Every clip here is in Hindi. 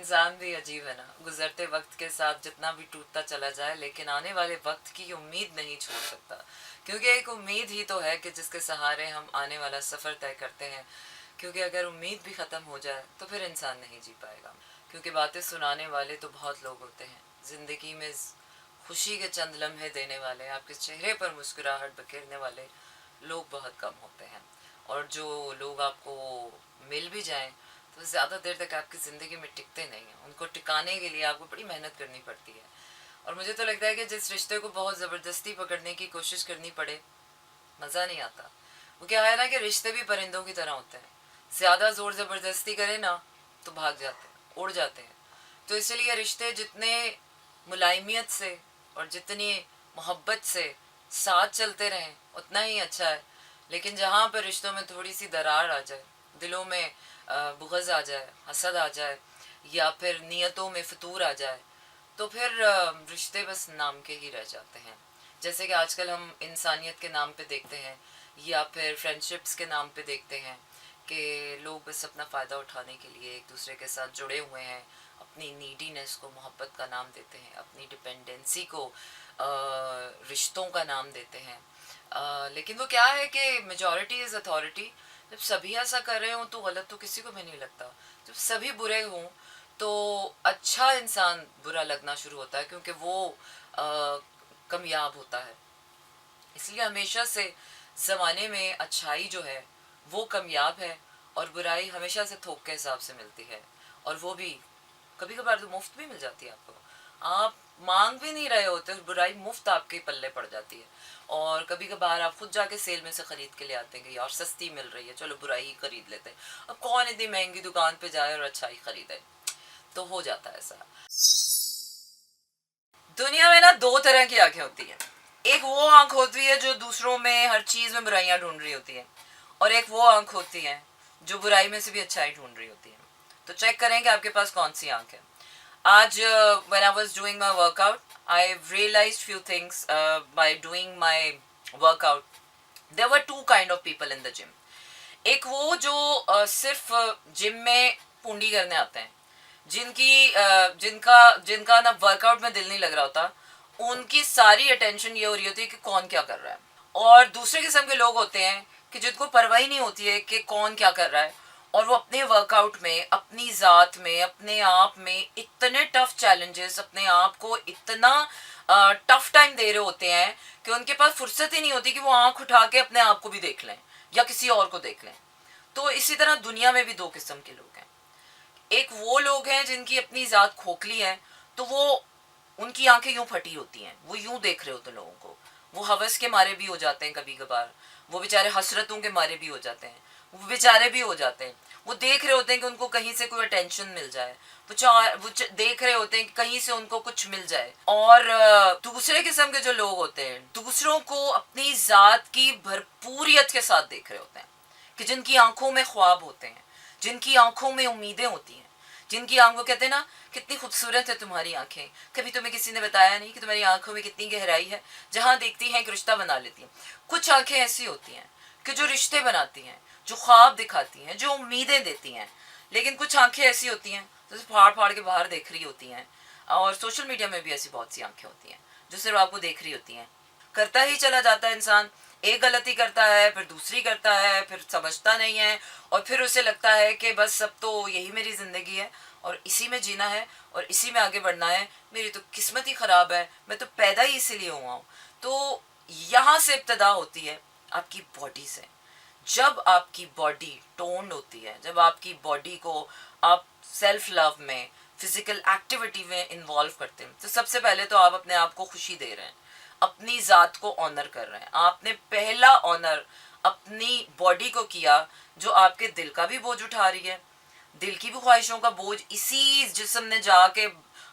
इंसान भी अजीब है ना, गुजरते वक्त के साथ जितना भी टूटता चला जाए लेकिन आने वाले वक्त की उम्मीद नहीं छोड़ सकता। क्योंकि एक उम्मीद ही तो है कि जिसके सहारे हम आने वाला सफ़र तय करते हैं। क्योंकि अगर उम्मीद भी ख़त्म हो जाए तो फिर इंसान नहीं जी पाएगा। क्योंकि बातें सुनाने वाले तो बहुत लोग होते हैं, ज़िंदगी में खुशी के चंद लम्हे देने वाले, आपके चेहरे पर मुस्कुराहट बखेरने वाले लोग बहुत कम होते हैं। और जो लोग आपको मिल भी जाएं तो ज़्यादा देर तक आपकी ज़िंदगी में टिकते नहीं हैं। उनको टिकाने के लिए आपको बड़ी मेहनत करनी पड़ती है। और मुझे तो लगता है कि जिस रिश्ते को बहुत ज़बरदस्ती पकड़ने की कोशिश करनी पड़े, मज़ा नहीं आता। वो क्या है ना कि रिश्ते भी परिंदों की तरह होते हैं, ज़्यादा ज़ोर ज़बरदस्ती करें ना तो भाग जाते हैं, उड़ जाते हैं। तो इसलिए रिश्ते जितने मुलायमियत से और जितनी मोहब्बत से साथ चलते रहें उतना ही अच्छा है। लेकिन जहाँ पर रिश्तों में थोड़ी सी दरार आ जाए, दिलों में बुग़्ज़ आ जाए, हसद आ जाए, या फिर नीयतों में फतूर आ जाए, तो फिर रिश्ते बस नाम के ही रह जाते हैं। जैसे कि आजकल हम इंसानियत के नाम पे देखते हैं, या फिर फ्रेंडशिप्स के नाम पे देखते हैं कि लोग बस अपना फ़ायदा उठाने के लिए एक दूसरे के साथ जुड़े हुए हैं। अपनी नीडीनेस को मोहब्बत का नाम देते हैं, अपनी डिपेंडेंसी को रिश्तों का नाम देते हैं। लेकिन वो क्या है कि मेजॉरिटी इज़ अथॉरिटी। जब सभी ऐसा कर रहे हों तो गलत तो किसी को भी नहीं लगता। जब सभी बुरे हों तो अच्छा इंसान बुरा लगना शुरू होता है, क्योंकि वो कामयाब होता है। इसलिए हमेशा से ज़माने में अच्छाई जो है वो कामयाब है, और बुराई हमेशा से थोक के हिसाब से मिलती है। और वो भी कभी कभार तो मुफ्त भी मिल जाती है आपको। आप मांग भी नहीं रहे होते और बुराई मुफ्त आपके पल्ले पड़ जाती है। और कभी कभार आप खुद जाके सेल में से ख़रीद के ले आते हैं कि यार सस्ती मिल रही है, चलो बुराई ही ख़रीद लेते हैं। अब कौन इतनी महंगी दुकान पे जाए और अच्छाई ख़रीदे। तो हो जाता है ऐसा। दुनिया में ना दो तरह की आंखें होती हैं। एक वो आंख होती है जो दूसरों में हर चीज़ में बुराइयां ढूंढ रही होती है, और एक वो आंख होती है जो बुराई में से भी अच्छाई ढूंढ रही होती है। तो चेक करें कि आपके पास कौन सी आंख है। आज when I was doing my workout, I realized few things by doing my workout. There were two kind of people in the gym. एक वो जो सिर्फ जिम में पूंडी करने आते हैं, जिनका जिनका ना वर्कआउट में दिल नहीं लग रहा होता, उनकी सारी अटेंशन ये हो रही होती है कि कौन क्या कर रहा है। और दूसरे किस्म के लोग होते हैं कि जिनको परवाह ही नहीं होती है कि कौन क्या कर रहा है, और वो अपने वर्कआउट में, अपनी ज़ात में, अपने आप में इतने टफ चैलेंजेस, अपने आप को इतना टफ टाइम दे रहे होते हैं कि उनके पास फुर्सत ही नहीं होती कि वो आंख उठा के अपने आप को भी देख लें या किसी और को देख लें। तो इसी तरह दुनिया में भी दो किस्म के लोग हैं। एक वो लोग हैं जिनकी अपनी ज़ात खोखली है, तो वो उनकी आंखें यूं फटी होती हैं, वो यूं देख रहे होते लोगों को। वो हवस के मारे भी हो जाते हैं कभी कभार, वो बेचारे हसरतों के मारे भी हो जाते हैं, वो बेचारे भी हो जाते हैं। वो देख रहे होते हैं कि उनको कहीं से कोई अटेंशन मिल जाए, देख रहे होते हैं कि कहीं से उनको कुछ मिल जाए। और दूसरे किस्म के जो लोग होते हैं, दूसरों को अपनी ज़ात की भरपूरियत के साथ देख रहे होते हैं, कि जिनकी आंखों में ख्वाब होते हैं, जिनकी आंखों में उम्मीदें होती हैं, जिनकी आंखों, कहते हैं ना कितनी खूबसूरत है तुम्हारी आंखें, कभी तुम्हें किसी ने बताया नहीं कि तुम्हारी आंखों में कितनी गहराई है, जहाँ देखती हैं एक रिश्ता बना लेती हैं। कुछ आंखें ऐसी होती हैं कि जो रिश्ते बनाती हैं, जो ख्वाब दिखाती हैं, जो उम्मीदें देती हैं। लेकिन कुछ आंखें ऐसी होती हैं जो फाड़ फाड़ के बाहर देख रही होती हैं। और सोशल मीडिया में भी ऐसी बहुत सी आंखें होती हैं जो सिर्फ आपको देख रही होती हैं। करता ही चला जाता है इंसान, एक गलती करता है, फिर दूसरी करता है, फिर समझता नहीं है, और फिर उसे लगता है कि बस सब तो यही मेरी ज़िंदगी है और इसी में जीना है और इसी में आगे बढ़ना है, मेरी तो किस्मत ही ख़राब है, मैं तो पैदा ही इसीलिए हुआ हूँ। तो यहाँ से इब्तदा होती है आपकी बॉडी से। जब आपकी बॉडी टोन्ड होती है, जब आपकी बॉडी को आप सेल्फ लव में, फिज़िकल एक्टिविटी में इन्वॉल्व करते हैं, तो सबसे पहले तो आप अपने आप को खुशी दे रहे हैं, अपनी ज़ात को ऑनर कर रहे हैं। आपने पहला ऑनर अपनी बॉडी को किया, जो आपके दिल का भी बोझ उठा रही है। दिल की भी ख्वाहिशों का बोझ इसी जिस्म ने जाके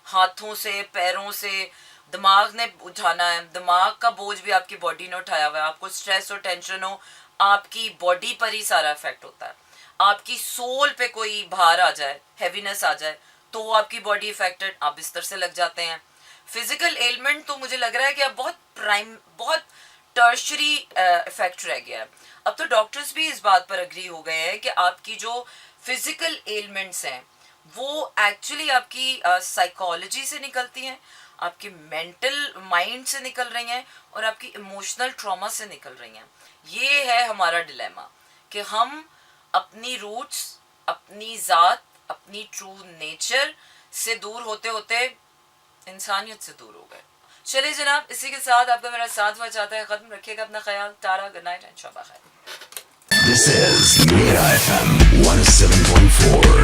हाथों से, पैरों से, दिमाग ने उठाना है। दिमाग का बोझ भी आपकी बॉडी ने उठाया हुआ है। आपको स्ट्रेस और टेंशन हो, आपकी बॉडी पर ही सारा इफेक्ट होता है। आपकी सोल पे कोई भार आ जाए, हैवीनेस आ जाए, तो आपकी बॉडी इफेक्टेड, आप बिस्तर से लग जाते हैं। फिजिकल एलिमेंट तो मुझे लग रहा है कि अब बहुत टर्शरी इफेक्ट रह गया है। अब तो डॉक्टर्स भी इस बात पर अग्री हो गए हैं कि आपकी जो फिजिकल एलिमेंट्स हैं वो एक्चुअली आपकी साइकोलॉजी से निकलती हैं, आपके मेंटल माइंड से निकल रही हैं और आपकी इमोशनल ट्रॉमा से निकल रही हैं. ये है हमारा डिलेमा कि हम अपनी रूट्स, अपनी ज़ात, अपनी ट्रू नेचर से दूर होते होते इंसानियत से दूर हो गए. चलिए जनाब, इसी के साथ आपका मेरा साथ हुआ चाहता है ख़त्म. रखिएगा अपना ख्याल. तारा, गुड नाइट एंड शब खैर. This is Mira FM 107.4.